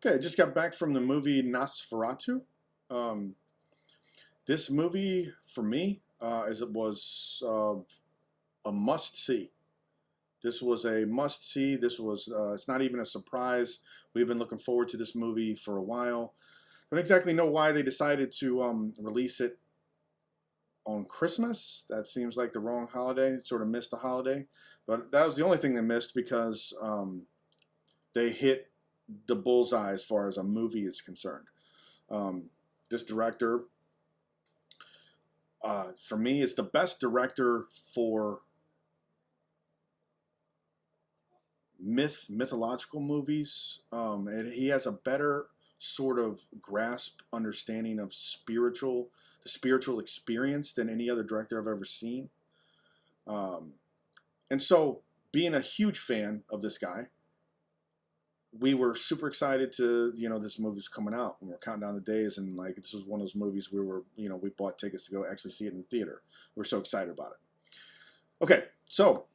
Okay, I just got back from the movie Nosferatu. Um, this movie, for me, as it was a must see. This was a must see. It's not even a surprise. We've been looking forward to this movie for a while. Don't exactly know why they decided to release it on Christmas. That seems like the wrong holiday. Sort of missed the holiday. But that was the only thing they missed because they hit the bullseye as far as a movie is concerned. Um, this director, for me, is the best director for mythological movies. And he has a better sort of grasp, understanding of the spiritual experience than any other director I've ever seen. Um, and so, being a huge fan of this guy, we were super excited to, this movie's coming out, and we're counting down the days, and like this was one of those movies we bought tickets to go actually see it in the theater. We're so excited about it. Okay, so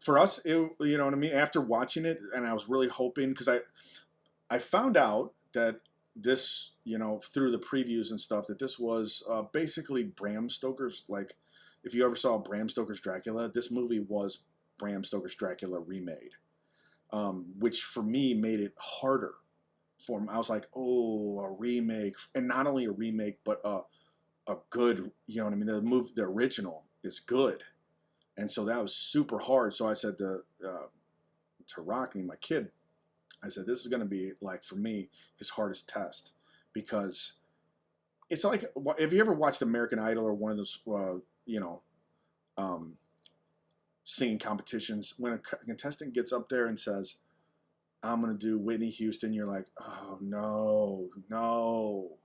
for us, you know what I mean. After watching it, and I was really hoping because I found out that this, through the previews and stuff, that this was basically Bram Stoker's, like, if you ever saw Bram Stoker's Dracula, this movie was Bram Stoker's Dracula remade. Which for me made it harder for me. I was like, oh, a remake, and not only a remake, but a good, you know what I mean? The original is good, and so that was super hard. So I said to Rockney, my kid, I said, this is going to be, like, for me, his hardest test, because it's like, if you ever watched American Idol or one of those, um, singing competitions, when a contestant gets up there and says, I'm going to do Whitney Houston, you're like, oh, no, no.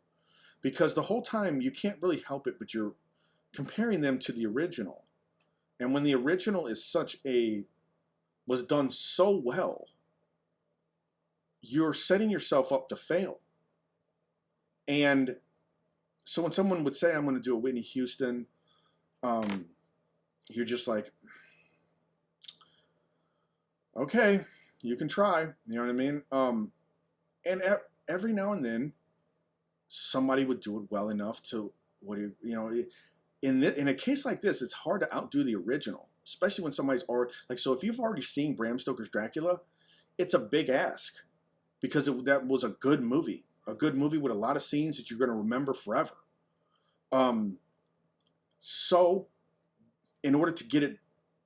Because the whole time you can't really help it, but you're comparing them to the original. And when the original was done so well, you're setting yourself up to fail. And so when someone would say, I'm going to do a Whitney Houston, you're just like, okay, you can try. You know what I mean? And every now and then, somebody would do it well enough to in a case like this, it's hard to outdo the original, especially when somebody's already like. So if you've already seen Bram Stoker's Dracula, it's a big ask because that was a good movie with a lot of scenes that you're going to remember forever. So in order to get it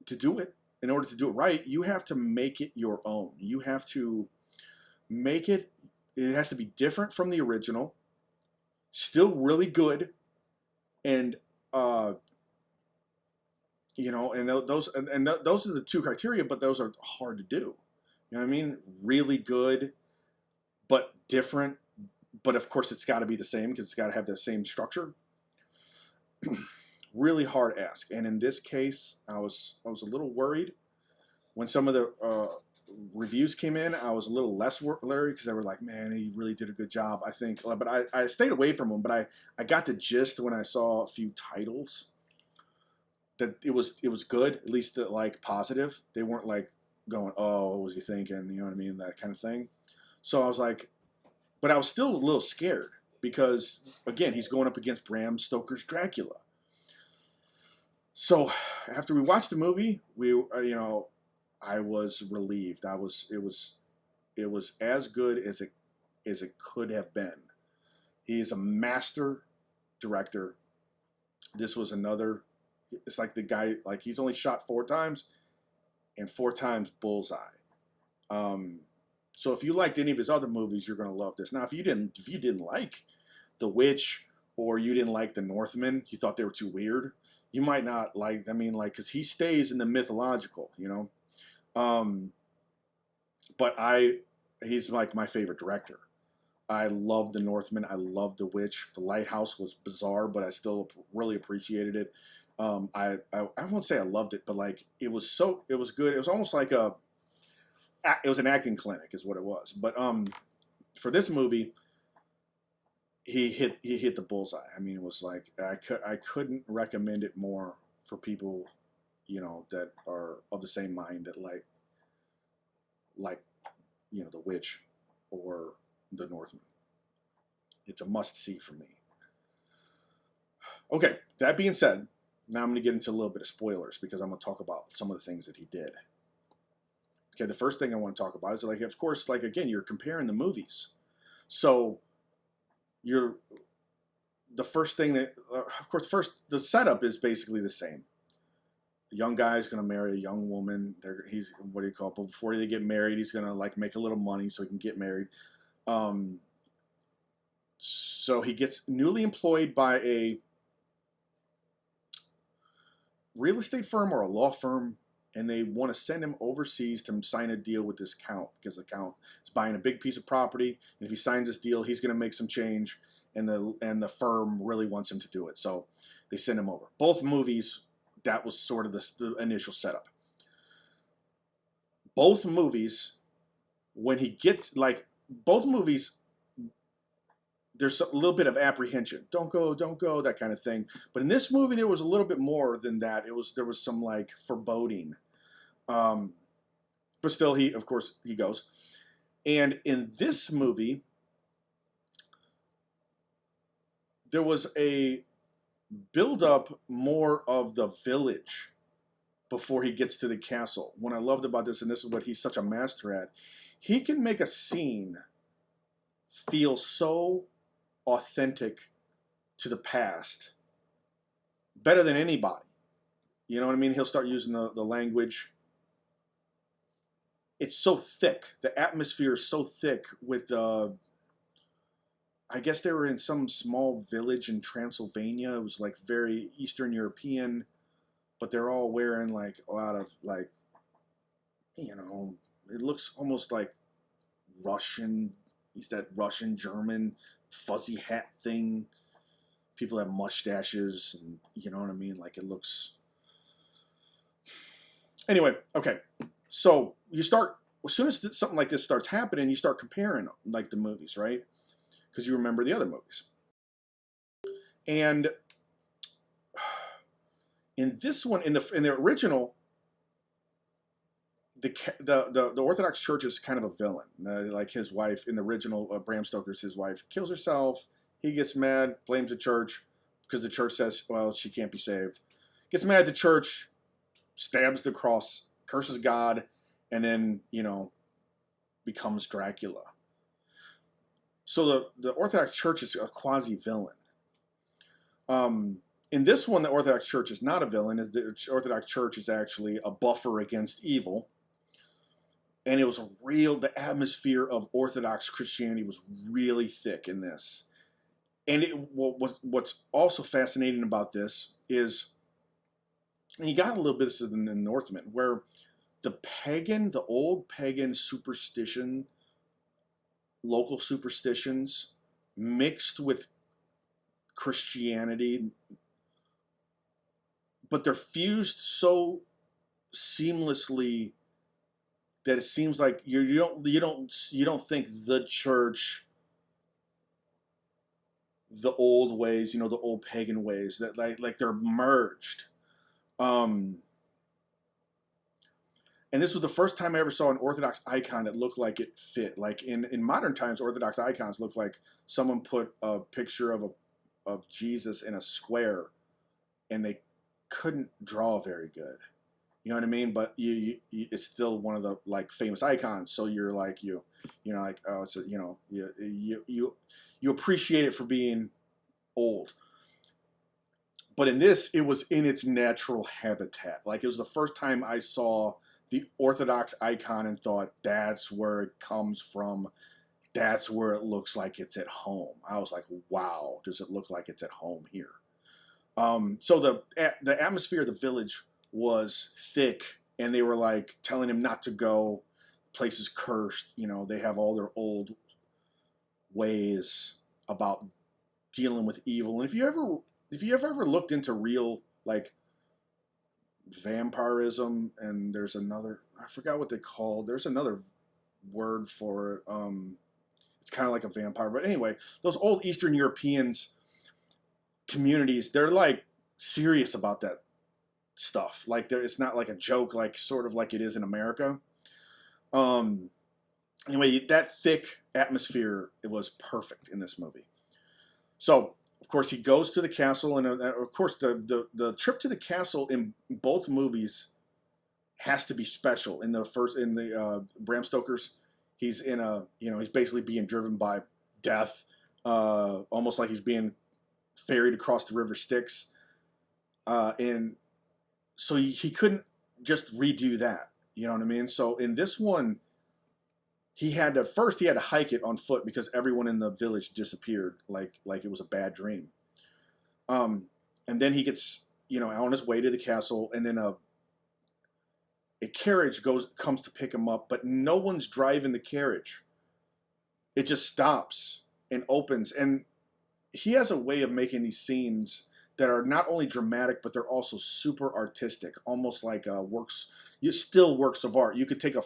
to do it. In order to do it right, you have to make it your own. You have to make it, it has to be different from the original, still really good, and, and those are the two criteria, but those are hard to do. You know what I mean? Really good, but different, but of course it's got to be the same because it's got to have the same structure. Really hard ask, and in this case, I was a little worried when some of the reviews came in. I was a little less worried because they were like, "Man, he really did a good job." I think, but I stayed away from them. But I got the gist when I saw a few titles that it was good, at least like positive. They weren't like going, "Oh, what was he thinking?" You know what I mean, that kind of thing. So I was like, but I was still a little scared because again, he's going up against Bram Stoker's Dracula. So after we watched the movie, I was relieved. It was as good as it could have been. He is a master director. This was another. It's like the guy, like he's only shot 4 times, and 4 times bullseye. So if you liked any of his other movies, you're gonna love this. Now, if you didn't like The Witch, or you didn't like The Northman, you thought they were too weird, you might not like. I mean, like, because he stays in the mythological, But he's like my favorite director. I love The Northman. I love The Witch. The Lighthouse was bizarre, but I still really appreciated it. I won't say I loved it, but like it was good. It was almost like it was an acting clinic, is what it was. But for this movie, he hit the bullseye. I mean, it was like I couldn't recommend it more for people, that are of the same mind that like The Witch or The Northman. It's a must-see for me. Okay, that being said, now I'm going to get into a little bit of spoilers because I'm going to talk about some of the things that he did. Okay, the first thing I want to talk about is, like, of course, like, again, you're comparing the movies. So, the first thing that, of course, the setup is basically the same. A young guy is going to marry a young woman. He's, what do you call it? But before they get married, he's going to, like, make a little money so he can get married. So he gets newly employed by a real estate firm or a law firm, and they want to send him overseas to sign a deal with this count, because the count is buying a big piece of property, and if he signs this deal, he's going to make some change, and the firm really wants him to do it. So they send him over. Both movies, that was sort of the initial setup. Both movies, when he gets, like, both movies, there's a little bit of apprehension. Don't go, that kind of thing. But in this movie, there was a little bit more than that. There was some, like, foreboding. But still, of course, he goes. And in this movie, there was a build-up more of the village before he gets to the castle. What I loved about this, and this is what he's such a master at, he can make a scene feel so authentic to the past better than anybody. You know what I mean? He'll start using the language. It's so thick. The atmosphere is so thick with the, I guess they were in some small village in Transylvania. It was like very Eastern European, but they're all wearing like a lot of, like, you know, it looks almost like Russian. He's that Russian, German, fuzzy hat thing. People have mustaches, and you know what I mean? Like, it looks... Anyway, okay. So you start, as soon as something like this starts happening, you start comparing them, like the movies, right? Because you remember the other movies. And in this one, in the original, the Orthodox Church is kind of a villain. Like his wife in the original, Bram Stoker's his wife kills herself. He gets mad, blames the church because the church says, well, she can't be saved. Gets mad at the church, stabs the cross, curses God, and then, you know, becomes Dracula. So the Orthodox Church is a quasi-villain. In this one, the Orthodox Church is not a villain. The Orthodox Church is actually a buffer against evil. And it was the atmosphere of Orthodox Christianity was really thick in this. And what's also fascinating about this is, and you got a little bit of this in the Northman, where the old pagan superstition, local superstitions, mixed with Christianity, but they're fused so seamlessly that it seems like you don't think the church, the old ways, you know, the old pagan ways, that like they're merged. And this was the first time I ever saw an Orthodox icon that looked like it fit. Like in modern times, Orthodox icons look like someone put a picture of Jesus in a square, and they couldn't draw very good. You know what I mean? But it's still one of the, like, famous icons. So you're like, you know, like, oh, it's you know, you appreciate it for being old. But in this, it was in its natural habitat. Like, it was the first time I saw the Orthodox icon and thought, that's where it comes from. That's where it looks like it's at home. I was like, wow, does it look like it's at home here? So the atmosphere of the village was thick, and they were like telling him not to go. The place is cursed. You know, they have all their old ways about dealing with evil. And if you ever looked into real, like, vampirism, and there's another, I forgot what they called. There's another word for it. It's kind of like a vampire, but anyway, those old Eastern Europeans communities, they're like serious about that stuff. Like, it's not like a joke, like sort of like it is in America. Anyway, that thick atmosphere, it was perfect in this movie. So, of course, he goes to the castle, and of course, the trip to the castle in both movies has to be special. In the first, in the Bram Stoker's, he's in a, he's basically being driven by death, almost like he's being ferried across the river Styx, and so he couldn't just redo that. You know what I mean? So in this one, he had to hike it on foot because everyone in the village disappeared, like it was a bad dream. And then he gets on his way to the castle, and then a carriage comes to pick him up, but no one's driving the carriage. It just stops and opens, and he has a way of making these scenes that are not only dramatic, but they're also super artistic, almost like works of art. You could take a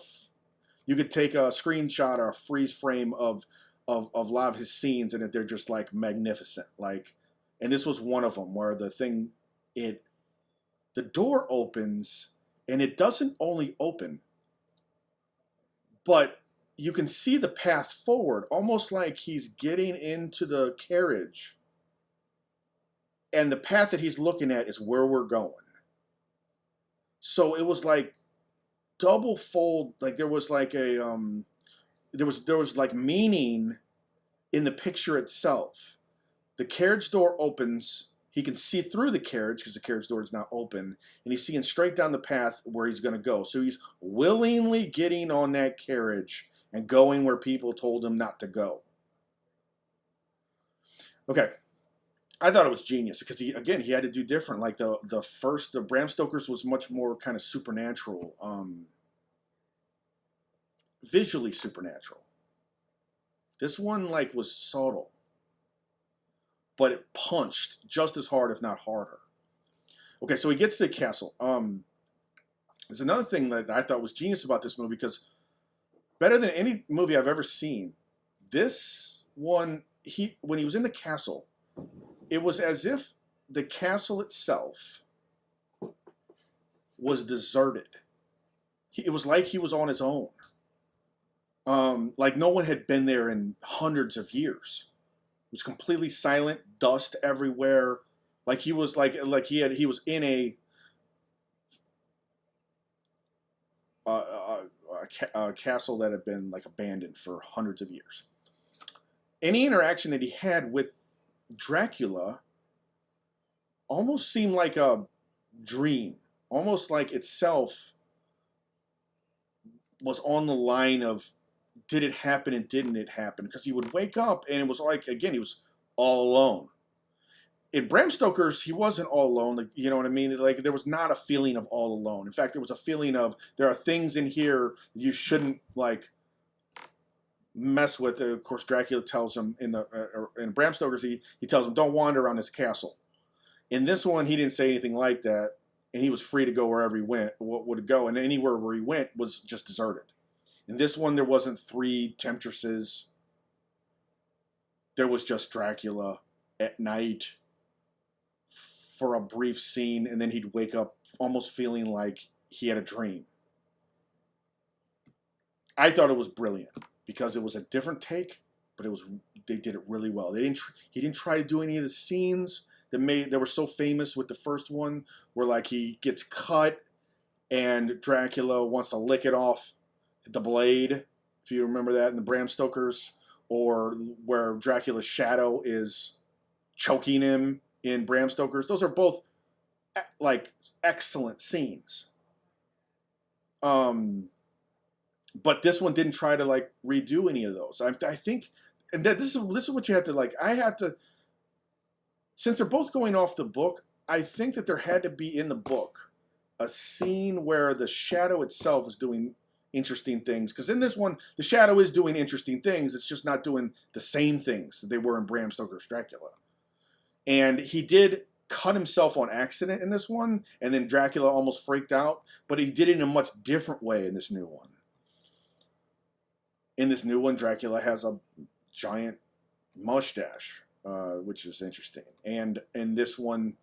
screenshot or a freeze frame of a lot of his scenes, and they're just like magnificent. And this was one of them where the door opens, and it doesn't only open, but you can see the path forward, almost like he's getting into the carriage, and the path that he's looking at is where we're going. So it was like double fold, like there was like there was like meaning in the picture itself. The carriage door opens, he can see through the carriage because the carriage door is not open, and he's seeing straight down the path where he's going to go. So he's willingly getting on that carriage and going where people told him not to go. Okay, I thought it was genius because he had to do different. Like the Bram Stoker's was much more kind of supernatural, visually supernatural. This one was subtle, but it punched just as hard, if not harder. Okay, so he gets to the castle. There's another thing that I thought was genius about this movie, because better than any movie I've ever seen, this one, when he was in the castle, it was as if the castle itself was deserted. It was like he was on his own. Like no one had been there in hundreds of years. It was completely silent, dust everywhere. Like he was he was in a castle that had been abandoned for hundreds of years. Any interaction that he had with Dracula almost seemed like a dream, almost like itself was on the line of, did it happen and didn't it happen? Because he would wake up and it was like, again, he was all alone. In Bram Stoker's, he wasn't all alone. You know what I mean? There was not a feeling of all alone. In fact, there was a feeling of, there are things in here you shouldn't mess with. Of course, Dracula tells him in Bram Stoker's, he tells him, don't wander around this castle. In this one, he didn't say anything like that, and he was free to go wherever he went, what would go, and anywhere where he went was just deserted. In this one, there wasn't three temptresses. There was just Dracula at night for a brief scene, and then he'd wake up almost feeling like he had a dream. I thought it was brilliant because it was a different take, but they did it really well. He didn't try to do any of the scenes that were so famous with the first one, where he gets cut and Dracula wants to lick it off the blade, if you remember that in the Bram Stoker's, or where Dracula's shadow is choking him in Bram Stoker's. Those are both excellent scenes. But this one didn't try to redo any of those. I think, and that this is what you have to since they're both going off the book, I think that there had to be in the book a scene where the shadow itself is doing interesting things, because in this one the shadow is doing interesting things. It's just not doing the same things that they were in Bram Stoker's Dracula. And he did cut himself on accident in this one, and then Dracula almost freaked out, but he did it in a much different way in this new one. In this new one, Dracula has a giant mustache, which is interesting. And in this one,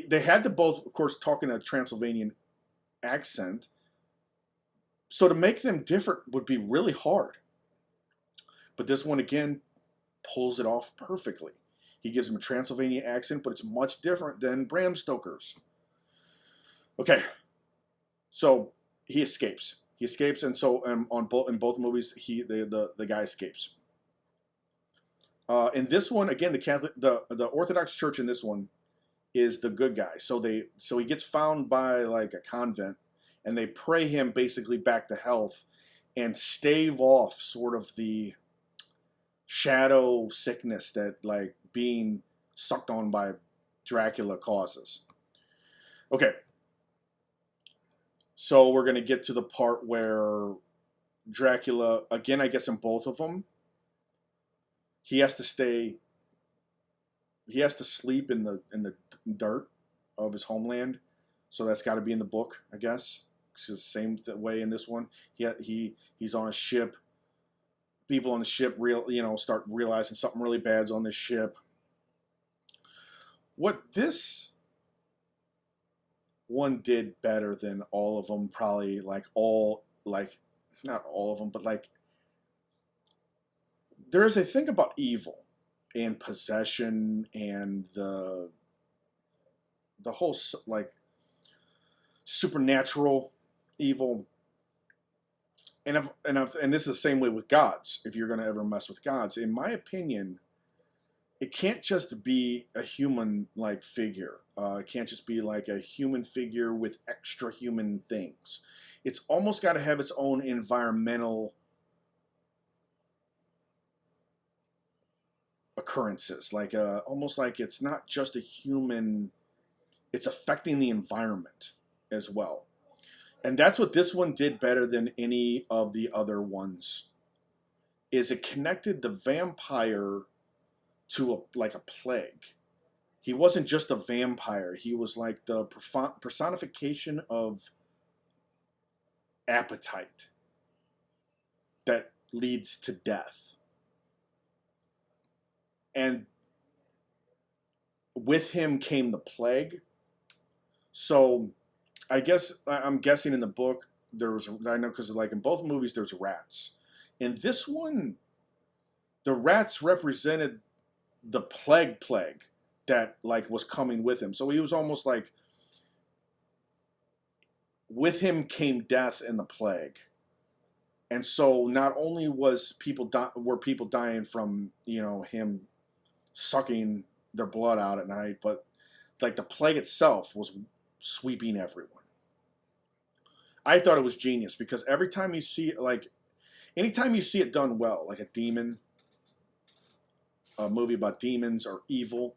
they had to both, of course, talk in a Transylvanian accent. So to make them different would be really hard. But this one again pulls it off perfectly. He gives him a Transylvanian accent, but it's much different than Bram Stoker's. Okay, so he escapes. He escapes, and so in both movies, the guy escapes. In this one, again, the Orthodox Church in this one is the good guy. So he gets found by like a convent, and they pray him basically back to health, and stave off sort of the shadow sickness that like being sucked on by Dracula causes. Okay. So we're going to get to the part where Dracula, again, I guess in both of them, he has to sleep in the dirt of his homeland. So that's got to be in the book, I guess. It's the same way in this one. He's on a ship. People on the ship start realizing something really bad's on this ship. What this one did better than all of them, probably not all of them, but like there's a thing about evil and possession and the whole like supernatural evil. And this is the same way with gods. If you're going to ever mess with gods, in my opinion, it can't just be a human-like figure. It can't just be like a human figure with extra human things. It's almost got to have its own environmental occurrences. Like almost like it's not just a human. It's affecting the environment as well. And that's what this one did better than any of the other ones. Is it connected the vampire to like a plague. He wasn't just a vampire. He was like the personification of appetite that leads to death. And with him came the plague. So I guess I'm guessing in the book I know because like in both movies there's rats. In this one, the rats represented the plague that like was coming with him. So he was almost like with him came death and the plague. And so not only was were people dying from, him sucking their blood out at night, but like the plague itself was sweeping everyone. I thought it was genius because every time you see anytime you see it done well, like a movie about demons or evil,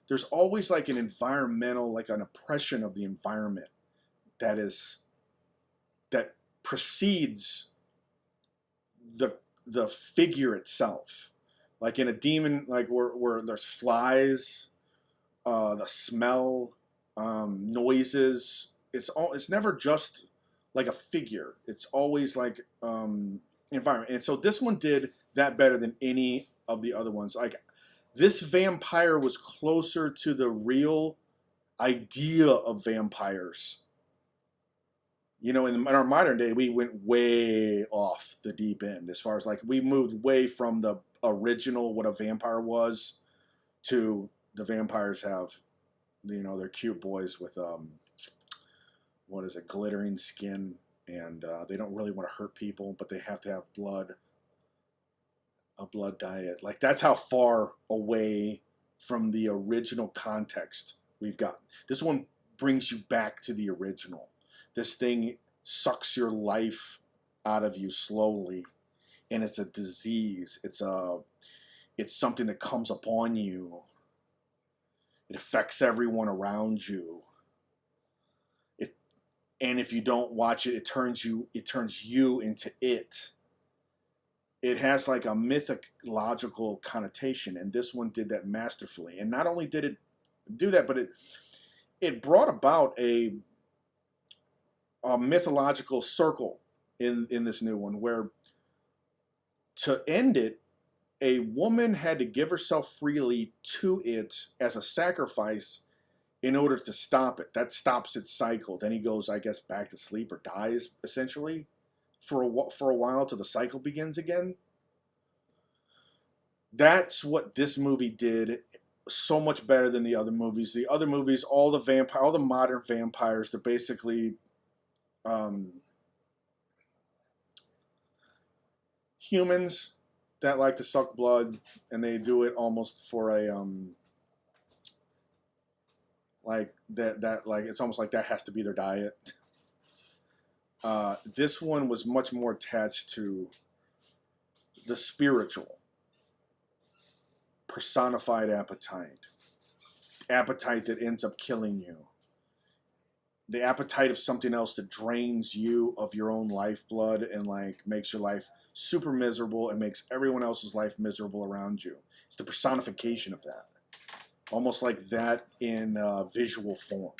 there's always like an environmental, like an oppression of the environment that precedes the figure itself. Like in a demon, like where there's flies, the smell, noises. It's never just like a figure. It's always like environment. And so this one did that better than any of the other ones. Like this vampire was closer to the real idea of vampires. In our modern day, we went way off the deep end as far as like we moved way from the original what a vampire was to the vampires have, they're cute boys with glittering skin, and they don't really want to hurt people, but they have to have a blood diet. Like that's how far away from the original context we've gotten. This one brings you back to the original. This thing sucks your life out of you slowly, and it's a disease. It's something that comes upon you. It affects everyone around you. And if you don't watch it, it turns you into it. It has like a mythological connotation, and this one did that masterfully. And not only did it do that, but it brought about a mythological circle in this new one, where to end it, a woman had to give herself freely to it as a sacrifice in order to stop it. That stops its cycle. Then he goes, I guess, back to sleep or dies, essentially, for a while till the cycle begins again. That's what this movie did so much better than the other movies. The other movies, all the modern vampires, they're basically um, humans that like to suck blood, and they do it almost for a like that like it's almost like that has to be their diet. This one was much more attached to the spiritual, personified appetite that ends up killing you, the appetite of something else that drains you of your own lifeblood and like makes your life super miserable and makes everyone else's life miserable around you. It's the personification of that, almost like that in visual form.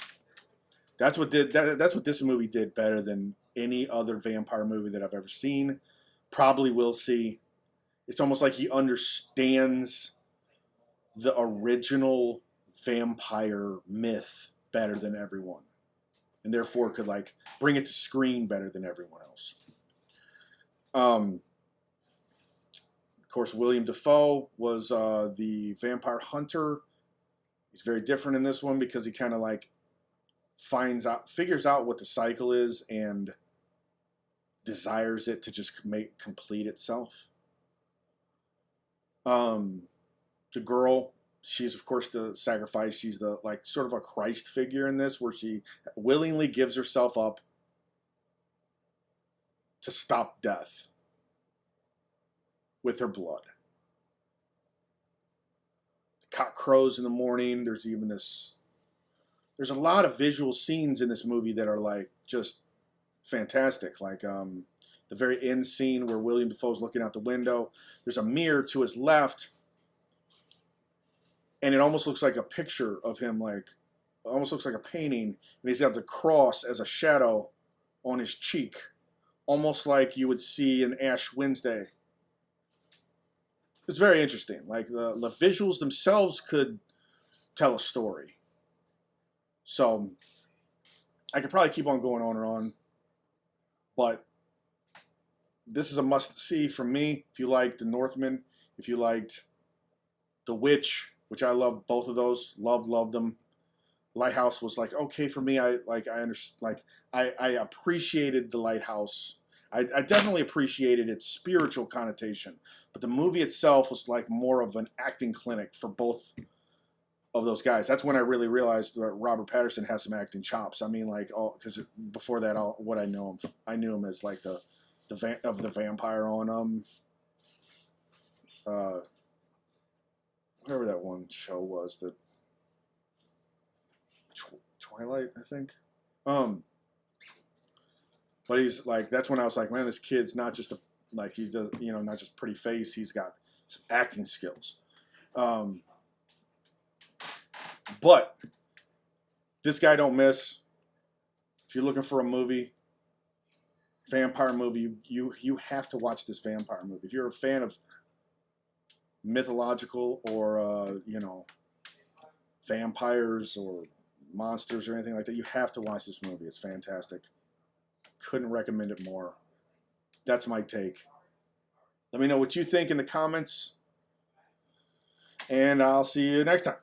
That's what this movie did better than any other vampire movie that I've ever seen. Probably will see. It's almost like he understands the original vampire myth better than everyone, and therefore could like bring it to screen better than everyone else. Of course, William Dafoe was the vampire hunter. He's very different in this one because he kind of like figures out what the cycle is and desires it to just complete itself. The girl, she's of course the sacrifice. She's the like sort of a Christ figure in this, where she willingly gives herself up to stop death with her blood. The cock crows in the morning. There's a lot of visual scenes in this movie that are like just fantastic. Like the very end scene where William Dafoe's looking out the window. There's a mirror to his left, and it almost looks like a picture of him, like almost looks like a painting, and he's got the cross as a shadow on his cheek, almost like you would see in Ash Wednesday. It's very interesting. Like the visuals themselves could tell a story. So I could probably keep on going on and on, but this is a must-see for me. If you liked The Northman, if you liked The Witch, which I love both of those, loved them. Lighthouse was like okay for me. I appreciated The Lighthouse. I definitely appreciated its spiritual connotation, but the movie itself was like more of an acting clinic for both of those guys. That's when I really realized that Robert Pattinson has some acting chops. I mean, like, because before that, what I know him, I knew him as like the vampire on whatever that one show was, that Twilight, I think. But he's like, that's when I was like, man, this kid's not just he does, not just pretty face. He's got some acting skills. But this guy don't miss. If you're looking for a movie, vampire movie, you have to watch this vampire movie. If you're a fan of mythological or vampires or monsters or anything like that, you have to watch this movie. It's fantastic. Couldn't recommend it more. That's my take. Let me know what you think in the comments, and I'll see you next time.